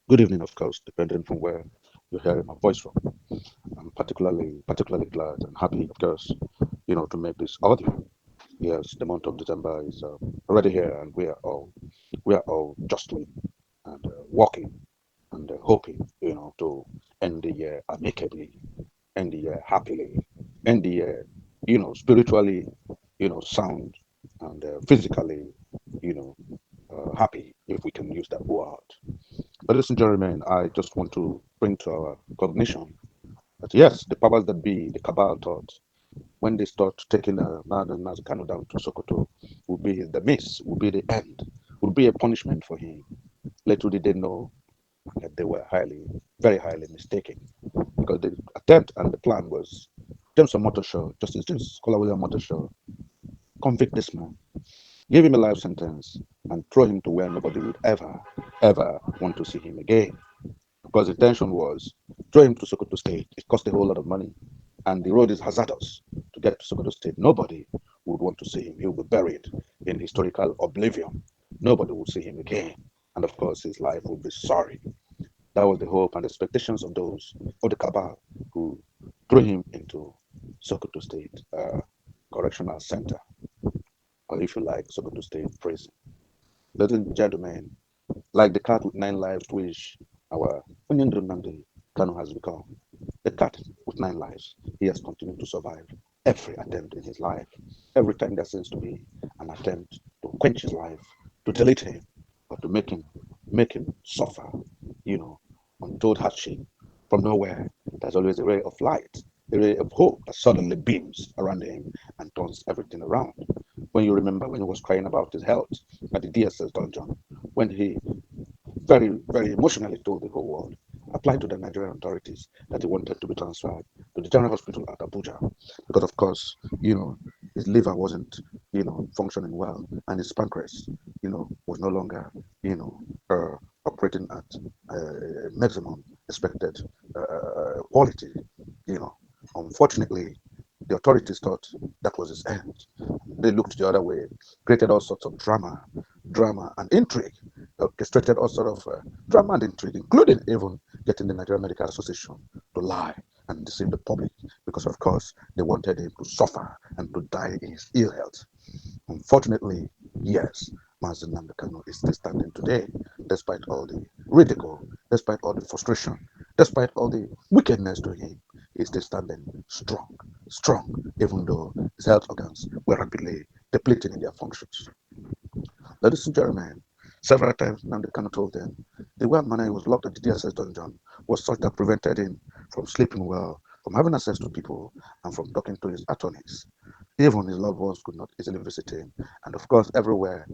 Good evening, of course, depending from where you're hearing my voice from. I'm particularly glad and happy, of course, to make this audio. Yes, the month of December is already here, and we are all justly and working and hoping, to end the year amicably, end the year happily, end the year, spiritually, sound and physically, you know, happy, if we can use that word. But listen, gentlemen, I just want to bring to our cognition that yes, the powers that be, the cabal thought, when they start taking Kanu down to Sokoto, will be the miss, will be the end, will be a punishment for him. Little did they know that they were very highly mistaken, because the attempt and the plan was James Omotosho, Justice James Kolawole Omotosho, convict this man, give him a life sentence, and throw him to where nobody would ever want to see him again. Because the intention was throw him to Sokoto State. It cost a whole lot of money, and the road is hazardous to get to Sokoto State. Nobody would want to see him. He will be buried in historical oblivion. Nobody will see him again, and of course, his life will be sorry. That was the hope and expectations of those of the cabal who threw him into Sokoto State Correctional Center, or if you like, Sokoto State Prison. Ladies and gentlemen, like the cat with 9 lives, which our Onyendro Nandi Kanu has become. The cat with 9 lives, he has continued to survive every attempt in his life. Every time there seems to be an attempt to quench his life, to delete him, or to make him suffer, you know, untold hardship. From nowhere, there's always a ray of light, a ray of hope that suddenly beams around him and turns everything around. When you remember when he was crying about his health at the DSS dungeon, when he very emotionally told the whole world, applied to the Nigerian authorities, that he wanted to be transferred to the General Hospital at Abuja, because of course, his liver wasn't, functioning well, and his pancreas, was no longer, operating at maximum expected quality. You know, Unfortunately, the authorities thought that was his end. They looked the other way, created all sorts of drama and intrigue, orchestrated all sorts of drama and intrigue, including even getting the Nigerian Medical Association to lie and deceive the public, because of course they wanted him to suffer and to die in his ill health. Unfortunately, yes, Mazen Kanu is still standing today, despite all the ridicule, despite all the frustration, despite all the wickedness to him. He's still standing strong, even though his health organs were rapidly depleting in their functions. Ladies and gentlemen, several times Nnamdi Kanu told them the way manner he was locked at the DSS dungeon was such that prevented him from sleeping well, from having access to people, and from talking to his attorneys. Even his loved ones could not easily visit him. And of course, everywhere,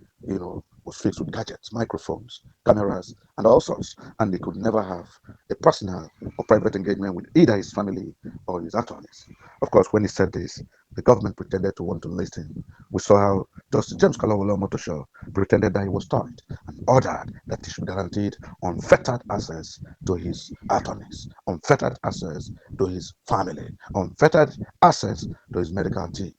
was fixed with gadgets, microphones, cameras, and all sorts. And he could never have a personal or private engagement with either his family or his attorneys. Of course, when he said this, the government pretended to want to listen. We saw how Justice James Kalawolo Motosho pretended that he was touched and ordered that he should guarantee unfettered access to his attorneys, unfettered access to his family, unfettered access to his medical team.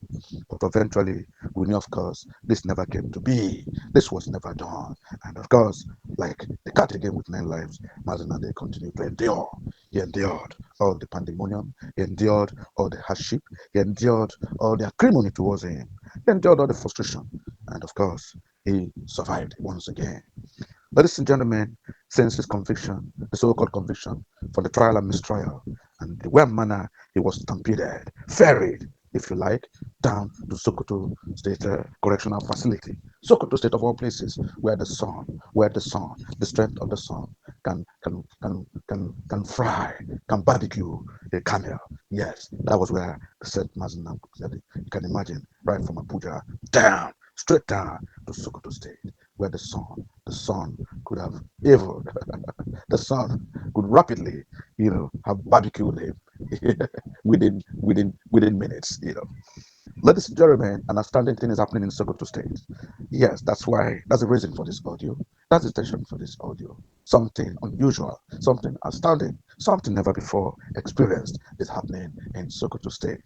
But eventually, we knew, of course, this never came to be. This was never done. And of course, like the cat again with 9 lives, Mazenande continued to endure. He endured all the pandemonium. He endured all the hardship. He endured all the acrimony towards him. He endured all the frustration. And of course, he survived once again. Ladies and gentlemen, since his conviction, the so-called conviction for the trial and mistrial, and the way manner he was stampeded, ferried, if you like, down to Sokoto State Correctional Facility. Sokoto State of all places, where the sun, the strength of the sun can fry, can barbecue a camel. Yes, that was where the said Mazinam, you can imagine, right from Abuja down, straight down to Sokoto State, where the sun could have evil. The sun could rapidly, have barbecued him within minutes. Ladies and gentlemen, an outstanding thing is happening in Sokoto State. Yes, that's the reason for this audio. That's the intention for this audio. something unusual, something astounding, something never before experienced is happening in Sokoto State.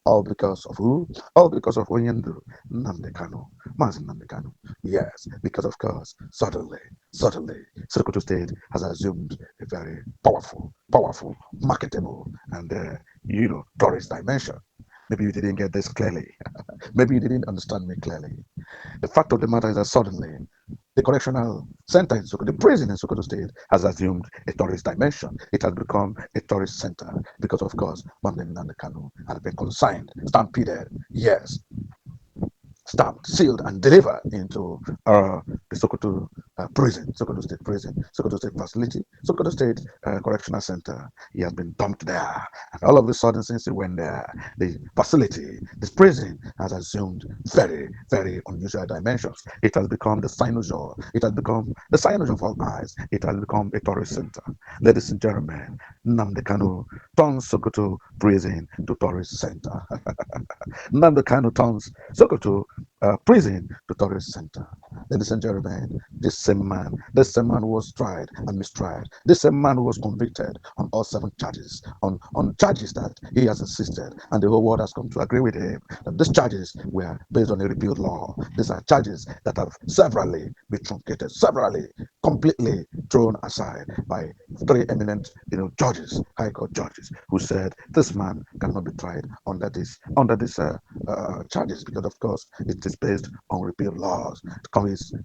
All because of who? All because of Onyendu Nnamdi Kanu, Mazi Nnamdi Kanu. Yes, because of course, suddenly, Sokoto State has assumed a very powerful, marketable, and tourist dimension. Maybe you didn't get this clearly. Maybe you didn't understand me clearly. The fact of the matter is that suddenly the correctional center in Sokoto, the prison in Sokoto State, has assumed a tourist dimension. It has become a tourist center because, of course, Mandem and Kanu had been consigned, stampeded, yes, stamped, sealed, and delivered into the Sokoto prison, Sokoto State prison, Sokoto State facility, Sokoto State Correctional Center. He has been dumped there. And all of a sudden, since he went there, the facility, this prison, has assumed very unusual dimensions. It has become the cynosure. It has become the cynosure of all eyes. It has become a tourist center. Ladies and gentlemen, Nnamdi Kanu turns Sokoto prison to tourist center. Nnamdi Kanu turns Sokoto prison to tourist center. Ladies and gentlemen, this same man was tried and mistried. This same man was convicted on all 7 charges, on charges that he has insisted, and the whole world has come to agree with him that these charges were based on a repealed law. These are charges that have severally been truncated, severally, completely thrown aside by 3 eminent, judges, High Court judges, who said this man cannot be tried under this charges because, of course, it is based on repealed laws.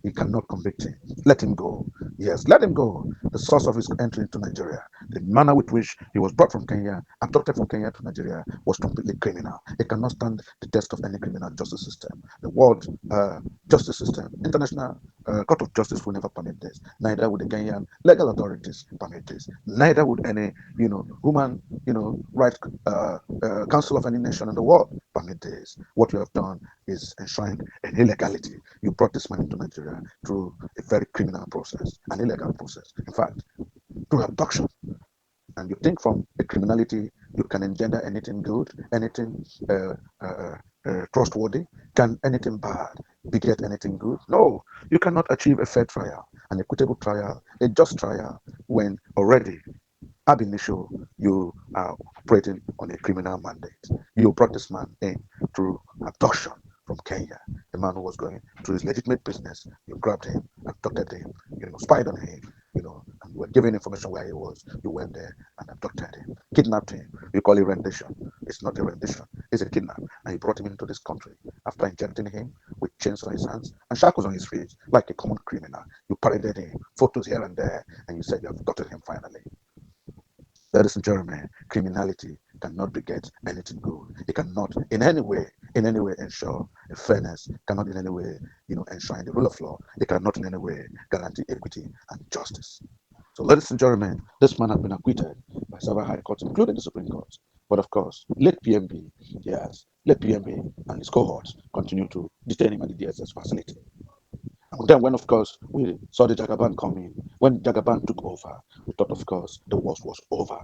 He cannot convict him. Let him go. Yes, let him go. The source of his entry into Nigeria, the manner with which he was brought from Kenya, abducted from Kenya to Nigeria, was completely criminal. It cannot stand the test of any criminal justice system. The world justice system, international court of justice will never permit this. Neither would the Kenyan legal authorities permit this. Neither would any, human, right council of any nation in the world permit this. What you have done is enshrined in illegality. You brought this man into Nigeria through a very criminal process, an illegal process. In fact, through abduction. And you think from a criminality you can engender anything good, anything trustworthy? Can anything bad beget anything good? No, you cannot achieve a fair trial, an equitable trial, a just trial when already ab initio you are operating on a criminal mandate. You brought this man in through abduction from Kenya, the man who was going through his legitimate business. You grabbed him, abducted him, spied on him, and were given information where he was. You went there and abducted him, kidnapped him. You call it rendition. It's not a rendition, it's a kidnap. And you brought him into this country after injecting him with chains on his hands and shackles on his feet, like a common criminal. You paraded him, photos here and there, and you said you have abducted him finally. Ladies and gentlemen, criminality cannot beget anything good. It cannot in any way ensure fairness, cannot in any way, enshrine the rule of law. It cannot in any way guarantee equity and justice. So, ladies and gentlemen, this man has been acquitted by several high courts, including the Supreme Court. But of course, let PMB, yes, let PMB and his cohorts continue to detain him at the DSS facility. And then, when of course we saw the Jagaban coming, when Jagaban took over, we thought, of course, the worst was over.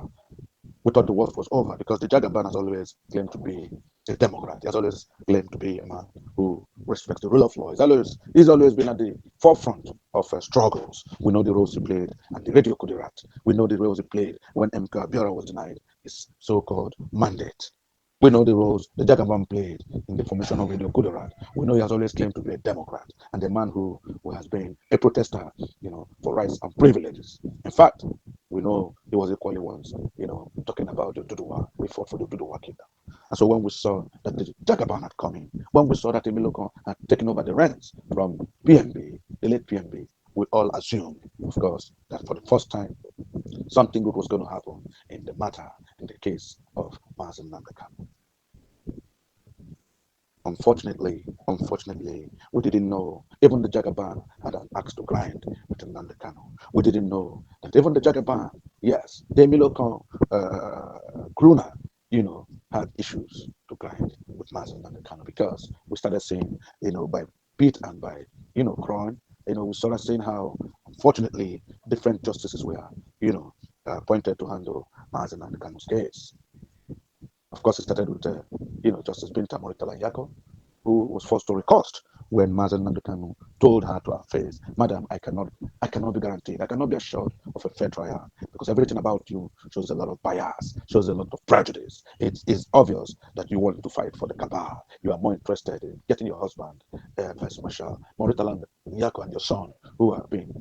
We thought the worst was over because the Jagaban has always claimed to be a Democrat. He has always claimed to be a man who respects the rule of law. He's always been at the forefront of struggles. We know the roles he played at the Radio Kudirat. We know the roles he played when Biafra was denied his so-called mandate. We know the roles the Jagaban played in the formation of Radio Kudirat. We know he has always claimed to be a Democrat and a man who has been a protester, for rights and privileges. In fact, we know he was equally once, talking about the Duduwa. We fought for the Duduwa kingdom. And so when we saw that the Jagaban had come in, when we saw that Emiloko had taken over the reins from PMB, the late PMB, we all assumed, of course, that for the first time, something good was going to happen in the matter, in the case of Mazen Nnamdi. Unfortunately, we didn't know even the Jagaban had an axe to grind with Nnamdi. We didn't know that even the Jagaban, yes, the Emiloko Kruna, had issues to grind with Mazen Nnamdi because we started seeing, by bit and by, crying, we started seeing how, unfortunately, different justices were, appointed to handle Mazen Nnamdi's case. Of course, it started with, Justice Binta Moritala Yako, who was forced to recast when Mazen Nandukanu told her to her face, Madam, I cannot be guaranteed, I cannot be assured of a fair trial because everything about you shows a lot of bias, shows a lot of prejudice. It is obvious that you want to fight for the cabal. You are more interested in getting your husband, Vice Marshal Moritaland Nyako, and your son, who are being,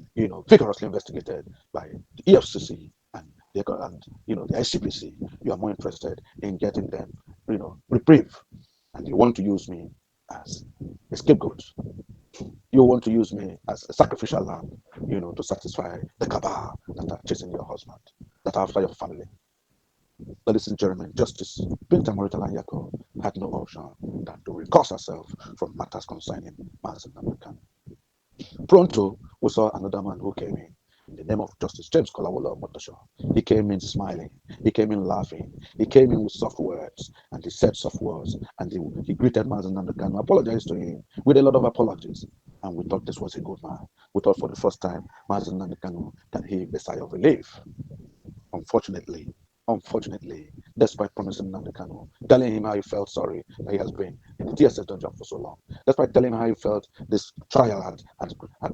vigorously investigated by the EFCC and the ICPC. You are more interested in getting them, reprieve, and you want to use me as a scapegoat. You want to use me as a sacrificial lamb, to satisfy the cabal that are chasing your husband, that are after your family. Ladies and gentlemen, Justice Binta Moritaland Yako had no option than to recuse herself from matters concerning Mazen Namdekan. Pronto, we saw another man who came in the name of Justice James Kolawole Omotosho. He came in smiling, he came in laughing, he came in with soft words, and he said soft words, and he greeted Mazen Namdekan, apologized to him with a lot of apologies. And we thought this was a good man. We thought for the first time, Mazen Namdekan can heave a sigh of relief. Unfortunately, despite promising Nnamdi Kanu, telling him how he felt sorry that he has been in the TSS dungeon for so long, despite telling him how he felt this trial had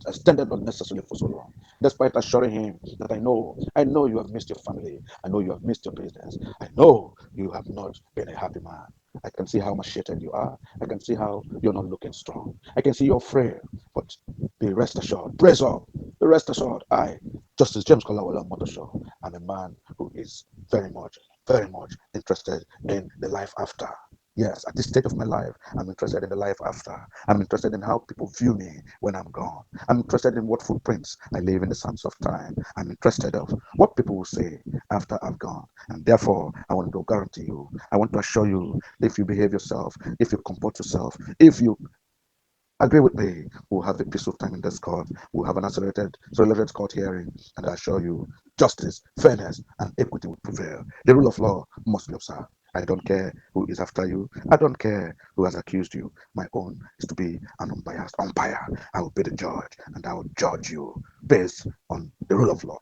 extended unnecessarily for so long, despite assuring him that I know you have missed your family, I know you have missed your business, I know you have not been a happy man. I can see how macheted you are. I can see how you're not looking strong. I can see you're frail. But be rest assured, brace up, be rest assured. Justice James Kolawole Omotosho, I'm a man who is very much interested in the life after. Yes, at this stage of my life, I'm interested in the life after. I'm interested in how people view me when I'm gone. I'm interested in what footprints I leave in the sands of time. I'm interested of what people will say after I've gone. And therefore, I want to guarantee you, I want to assure you, if you behave yourself, if you comport yourself, if you agree with me, we'll have a peaceful time in this court. We'll have an accelerated court hearing, and I assure you, justice, fairness, and equity will prevail. The rule of law must be observed. I don't care who is after you. I don't care who has accused you. My own is to be an unbiased umpire. I will be the judge, and I will judge you based on the rule of law.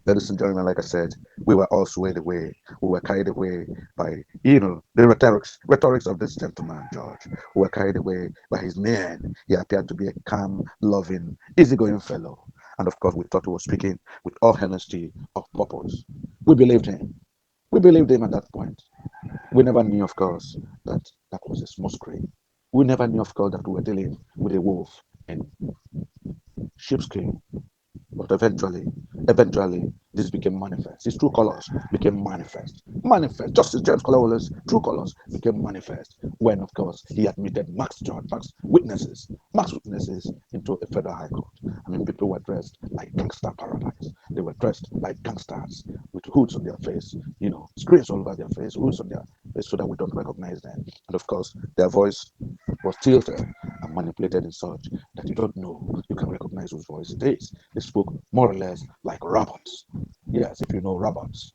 Ladies and gentlemen, like I said, we were all swayed away. We were carried away by, the rhetorics of this gentleman, George. We were carried away by his mien. He appeared to be a calm, loving, easygoing fellow. And of course, we thought he was speaking with all honesty of purpose. We believed him. We believed him at that point. We never knew, of course, that that was a smokescreen. We never knew, of course, that we were dealing with a wolf in sheepskin. But eventually, this became manifest. His true colors became manifest. Manifest. Justice James Kolawole's true colors became manifest when, of course, he admitted Max witnesses into a federal high court. I mean, people were dressed like gangster paradise. They were dressed like gangsters with hoods on their face, screens all over their face, hoods on their face so that we don't recognize them. And of course, their voice was tilted and manipulated in such that you don't know, you can recognize whose voice it is. They spoke more or less like robots. Yes, if you know robots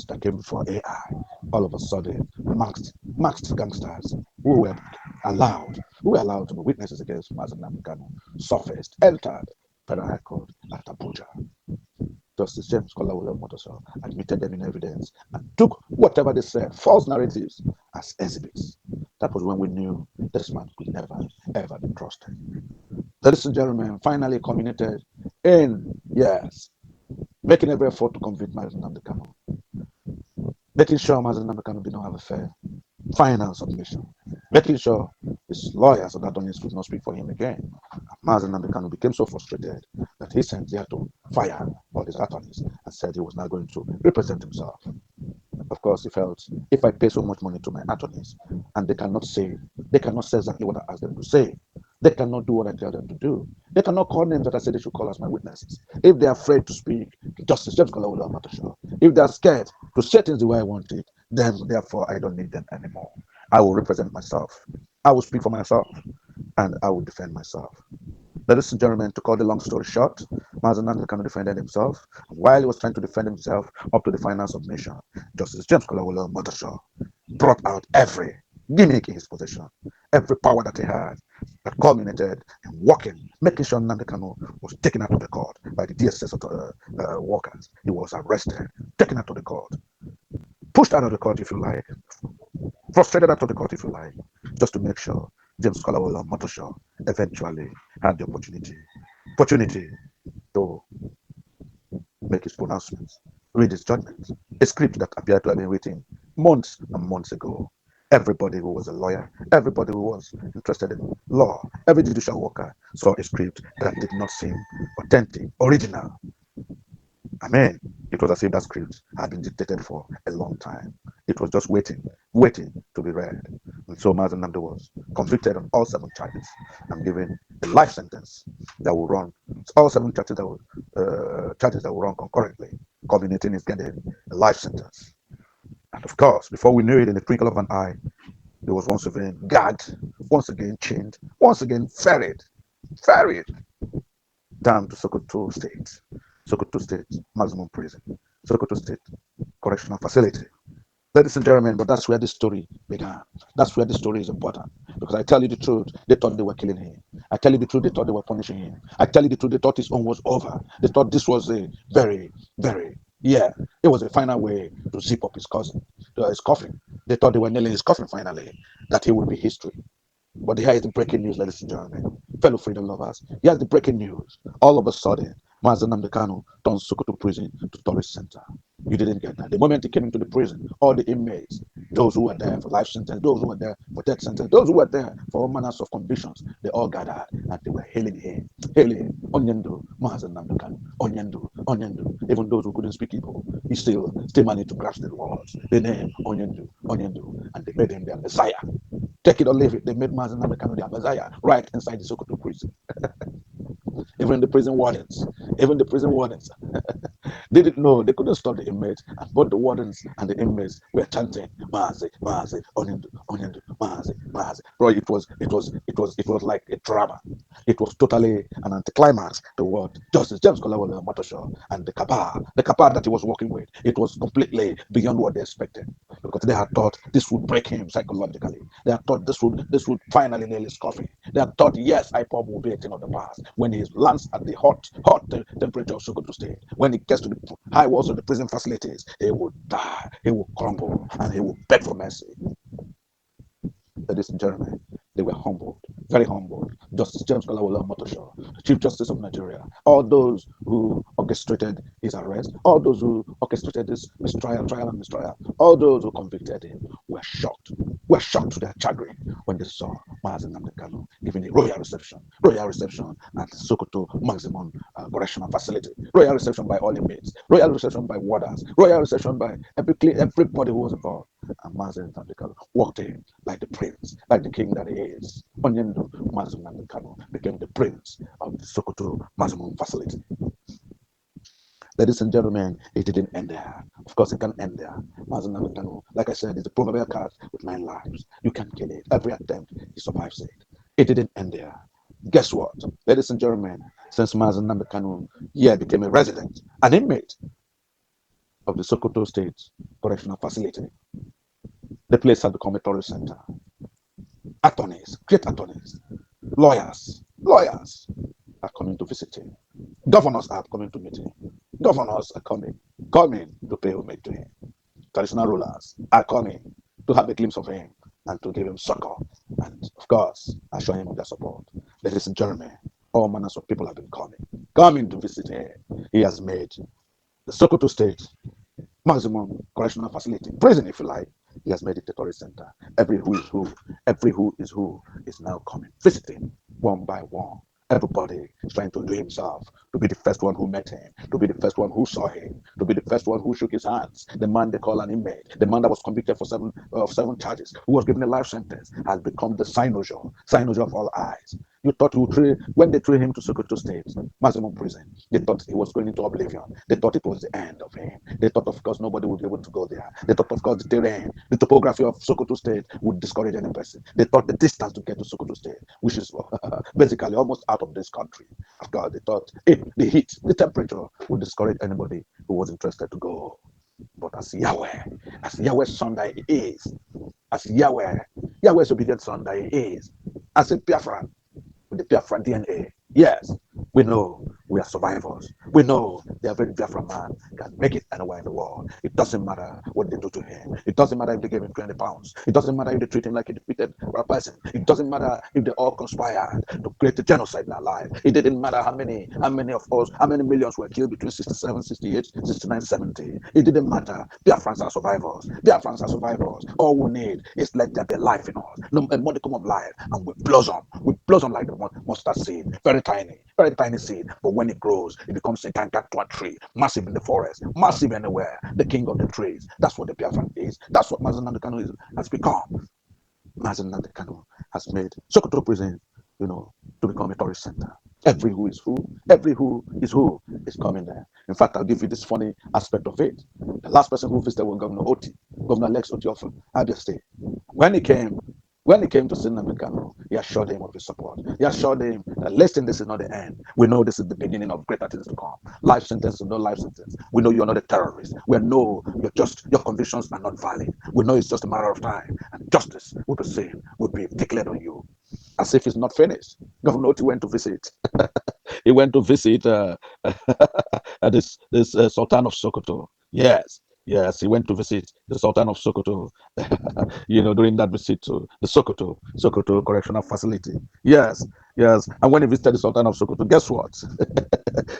that came before AI, all of a sudden, maxed gangsters who were allowed to be witnesses against Mazen Namdekan surfaced, entered Federal High Court at Abuja. Justice James Kolawole Omotosho admitted them in evidence and took whatever they said, false narratives, as exhibits. That was when we knew this man could never, ever be trusted. Ladies and gentlemen, finally culminated in, yes, making every effort to convict Mazen Namdekan, making sure Mazen Namdekan did not have a fair final submission, making sure his lawyers and attorneys could not speak for him again. Mazen Namdekan became so frustrated that he had to fire all his attorneys and said he was not going to represent himself. Of course, he felt, if I pay so much money to my attorneys and they cannot say exactly what I ask them to say, they cannot do what I tell them to do. They cannot call names that I say they should call as my witnesses. If they're afraid to speak to Justice James Kolawole Omotosho, if they're scared to say things the way I want it, then therefore I don't need them anymore. I will represent myself. I will speak for myself and I will defend myself. Ladies and gentlemen, to cut the long story short, Mazen Namdekan defended himself. While he was trying to defend himself up to the final submission, Justice James Kolawole Omotosho brought out every gimmick in his possession, every power that he had, that culminated in making sure Namdekan was taken out of the court by the DSS workers. He was arrested, taken out of the court, pushed out of the court if you like, frustrated out of the court if you like, just to make sure James Kalawala Motoshaw eventually had the opportunity to make his pronouncements, read his judgments, a script that appeared to have been written months and months ago. Everybody who was a lawyer, everybody who was interested in law, every judicial worker saw a script that did not seem authentic, original. I mean, it was as if that script had been dictated for a long time. It was just waiting to be read. And so Mazen Namde was convicted on all 7 charges and given a life sentence that will run. All 7 charges that will run concurrently, culminating in getting a life sentence. And of course, before we knew it, in the twinkle of an eye, he was once again gagged, once again chained, once again ferried down to Sokoto State maximum prison, Sokoto State correctional facility. Ladies and gentlemen, but that's where the story began. That's where the story is important. Because I tell you the truth, they thought they were killing him. I tell you the truth, they thought they were punishing him. I tell you the truth, they thought his own was over. They thought this was a it was a final way to zip up his coffin. They thought they were nailing his coffin finally, that he would be history. But here is the breaking news, ladies and gentlemen, fellow freedom lovers. Here's the breaking news. All of a sudden, Mazen Kanu turned Sokoto prison to tourist center. You didn't get that. The moment he came into the prison, all the inmates, those who were there for life sentence, those who were there for death sentence, those who were there for all manners of convictions, they all gathered and they were hailing him, Onyendo, Mazen Kanu, Onyendo. Even those who couldn't speak Igbo, he still managed to grasp the words, the name Onyendo, and they made him their Messiah. Take it or leave it, they made Mazen Kanu their Messiah right inside the Sokoto prison. Even the prison wardens, didn't know they couldn't stop the inmates, and both the wardens and the inmates were chanting Mazi, Onyendo, Mazi. Bro, it was like a drama. It was totally an anticlimax to what Justice James Kolawole Motoshaw and the Kapa that he was working with. It was completely beyond what they expected, because they had thought this would break him psychologically. They had thought this would finally nail his coffin. They had thought, yes, IPOB will be a thing of the past. When he lands at the hot temperature of Sokoto State, when he gets to the high walls of the prison facilities, he will die, he will crumble, and he will beg for mercy. Ladies and gentlemen, they were humbled, very humbled. Justice James Kolawole Motoshaw, Chief Justice of Nigeria, all those who orchestrated his arrest, all those who orchestrated this trial and mistrial, all those who convicted him were shocked to their chagrin when they saw Mazen Kanu giving a royal reception at Sokoto Maximum Correctional Facility, royal reception by all inmates, royal reception by warders, royal reception by everybody who was involved. And Mazen Kanu walked in like the prince, like the king that he is. Onyendo Mazen Kanu became the prince of the Sokoto Maximum Facility. Ladies and gentlemen, it didn't end there. Of course, it can end there. Mazen Kanu, like I said, is a proverbial cat with 9 lives. You can kill it. Every attempt, he survives it. It didn't end there. Guess what? Ladies and gentlemen, since Mazen Kanu became a resident, an inmate of the Sokoto State Correctional Facility, the place has become a tourist center. Attorneys, great attorneys, lawyers are coming to visit him. Governors are coming to meet him. Governors are coming to pay homage to him. Traditional rulers are coming to have a glimpse of him and to give him succor and, of course, assure him of their support. Ladies and gentlemen, all manners of people have been coming to visit him. He has made the Sokoto State Maximum Correctional Facility, prison if you like. He has made it a tourist center. Every who is who is now coming, visiting one by one. Everybody is trying to do himself to be the first one who met him, to be the first one who saw him, to be the first one who shook his hands. The man they call an inmate, the man that was convicted for seven charges, who was given a life sentence, has become the cynosure of all eyes. You thought when they threw him to Sokoto State maximum prison, they thought he was going into oblivion. They thought it was the end of him. They thought, of course, nobody would be able to go there. They thought, of course, the terrain, the topography of Sokoto State would discourage any person. They thought the distance to get to Sokoto State, which is basically almost out of this country. Of course, they thought the heat, the temperature would discourage anybody who was interested to go. But as Yahweh's son that he is, as Yahweh's obedient son that he is, as a Biafra, with the Biafra DNA. Yes, we know we are survivors. We know the average Biafra man can make it anywhere in the world. It doesn't matter what they do to him. It doesn't matter if they give him 20 pounds. It doesn't matter if they treat him like a defeated person. It doesn't matter if they all conspired to create a genocide in our life. It didn't matter how many of us, how many millions were killed between 67, 68, 69, 70. It didn't matter. Biafrans are survivors. Biafrans are survivors. All we need is let there be life in us. No, a modicum of life. And we blossom. We blossom like the mustard seed. Very tiny seed. But when it grows, it becomes a gargantuan tree. Massive in the forest. Massive anywhere. The king of the trees. That's what the Biafran is. That's what Mazen Kanu has become. Mazen Kanu has made Sokoto prison, to become a tourist center. Every who is who is coming there. In fact, I'll give you this funny aspect of it. The last person who visited was Governor Lex Oti of Abia State. When he came to Nnamdi Kanu, he assured him of his support. He assured him that, listen, this is not the end. We know this is the beginning of greater things to come. Life sentence or no life sentence. We know you're not a terrorist. We know your convictions are not valid. We know it's just a matter of time. And justice will be declared on you. As if it's not finished. Governor Oti went to visit. He went to visit this Sultan of Sokoto. Yes, he went to visit the Sultan of Sokoto. During that visit to the Sokoto Correctional Facility. Yes. And when he visited the Sultan of Sokoto, guess what?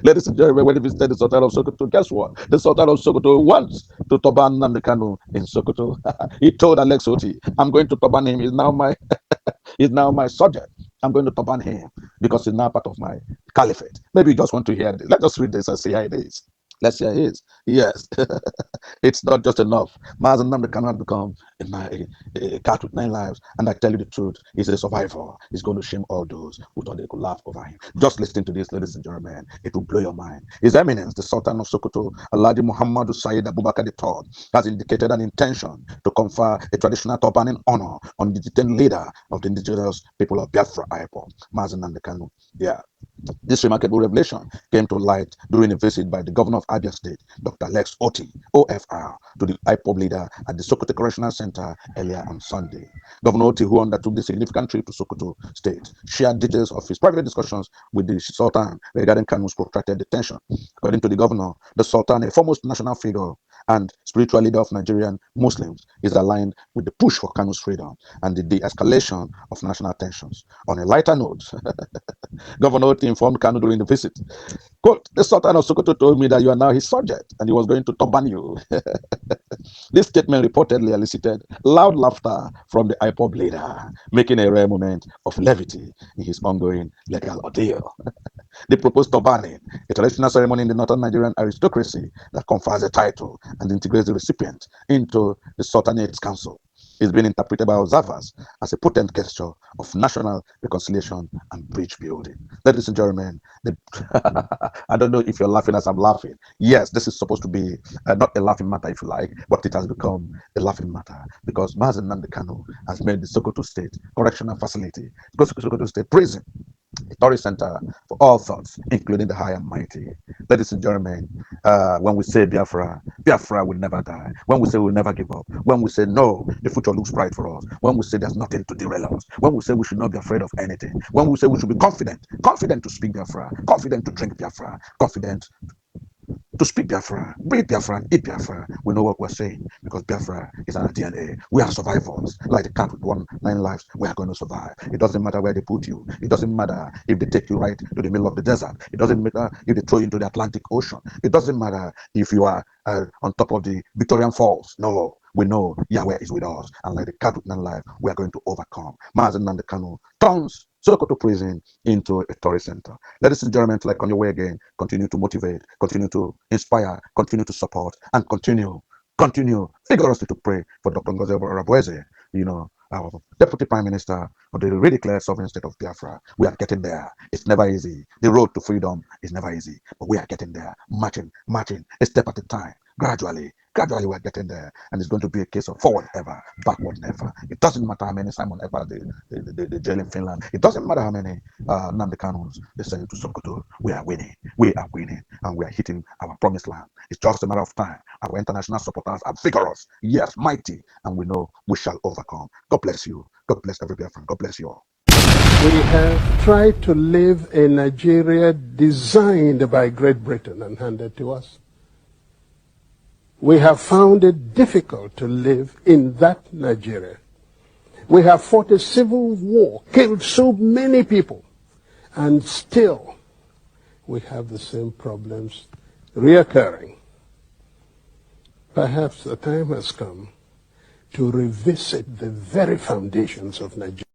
Ladies and gentlemen, when he visited the Sultan of Sokoto, guess what? The Sultan of Sokoto wants to turban Nnamdi Kanu in Sokoto. He told Alex Oti, I'm going to turban him. He's now my subject. I'm going to turban him because he's now part of my caliphate. Maybe you just want to hear this. Let's just read this and see how it is. Let's see how it is. Yes. It's not just enough. Mazen Nnamdi cannot become a cat with 9 lives. And I tell you the truth, he's a survivor. He's going to shame all those who thought they could laugh over him. Just listen to this, ladies and gentlemen. It will blow your mind. His Eminence, the Sultan of Sokoto, Alhaji Muhammadu Sayyid Abubakar III, has indicated an intention to confer a traditional turban in honor on the detained leader of the indigenous people of Biafra, IPOB, Mazen Nnamdi Kanu. Yeah. This remarkable revelation came to light during a visit by the governor of Abia State, Dr. Lex Oti, OFR, to the IPOB leader at the Sokoto Correctional Center earlier on Sunday. Governor Oti, who undertook the significant trip to Sokoto State, shared details of his private discussions with the Sultan regarding Kanu's protracted detention. According to the governor, the Sultan, a foremost national figure and spiritual leader of Nigerian Muslims, is aligned with the push for Kanu's freedom and the de-escalation of national tensions. On a lighter note, Governor Oti informed Kanu during the visit, quote, the Sultan of Sokoto told me that you are now his subject and he was going to turban you. This statement reportedly elicited loud laughter from the IPOB leader, making a rare moment of levity in his ongoing legal ordeal. The proposed turbaning, a traditional ceremony in the northern Nigerian aristocracy that confers a title and integrates the recipient into the Sultanate's council, is being interpreted by observers as a potent gesture of national reconciliation and bridge building. Ladies and gentlemen, I don't know if you're laughing as I'm laughing. Yes, this is supposed to be not a laughing matter, if you like, but it has become a laughing matter because Mazen Nnamdi Kanu has made the Sokoto State Correctional Facility, Sokoto State Prison, a tourist center for all thoughts, including the high and mighty. Ladies and gentlemen, when we say Biafra, Biafra will never die. When we say we'll never give up. When we say no, the future looks bright for us. When we say there's nothing to derail us. When we say we should not be afraid of anything. When we say we should be confident to speak Biafra, confident to drink Biafra, confident to speak Biafra, breathe Biafra, and eat Biafra. We know what we're saying because Biafra is in our DNA. We are survivors. Like the cat with 9 lives, we are going to survive. It doesn't matter where they put you. It doesn't matter if they take you right to the middle of the desert. It doesn't matter if they throw you into the Atlantic Ocean. It doesn't matter if you are on top of the Victorian Falls. No. We know Yahweh is with us. And like the cat with 9 lives, we are going to overcome. Mazen Nnamdi Kanu turns Sokoto prison into a tourist center. Ladies and gentlemen, like on your way again, continue to motivate, continue to inspire, continue to support, and continue vigorously to pray for Dr. Ngozi Oborabweze, our Deputy Prime Minister of the redeclared sovereign state of Biafra. We are getting there. It's never easy. The road to freedom is never easy, but we are getting there. Marching, a step at a time. Gradually, we're getting there. And it's going to be a case of forward ever, backward never. It doesn't matter how many Simon ever the jail in Finland. It doesn't matter how many Nnamdi Kanus they send to Sokoto. We are winning. And we are hitting our promised land. It's just a matter of time. Our international supporters are vigorous, yes, mighty, and we know we shall overcome. God bless you. God bless every Biafran. God bless you all. We have tried to live a Nigeria designed by Great Britain and handed to us. We have found it difficult to live in that Nigeria. We have fought a civil war, killed so many people, and still we have the same problems reoccurring. Perhaps the time has come to revisit the very foundations of Nigeria.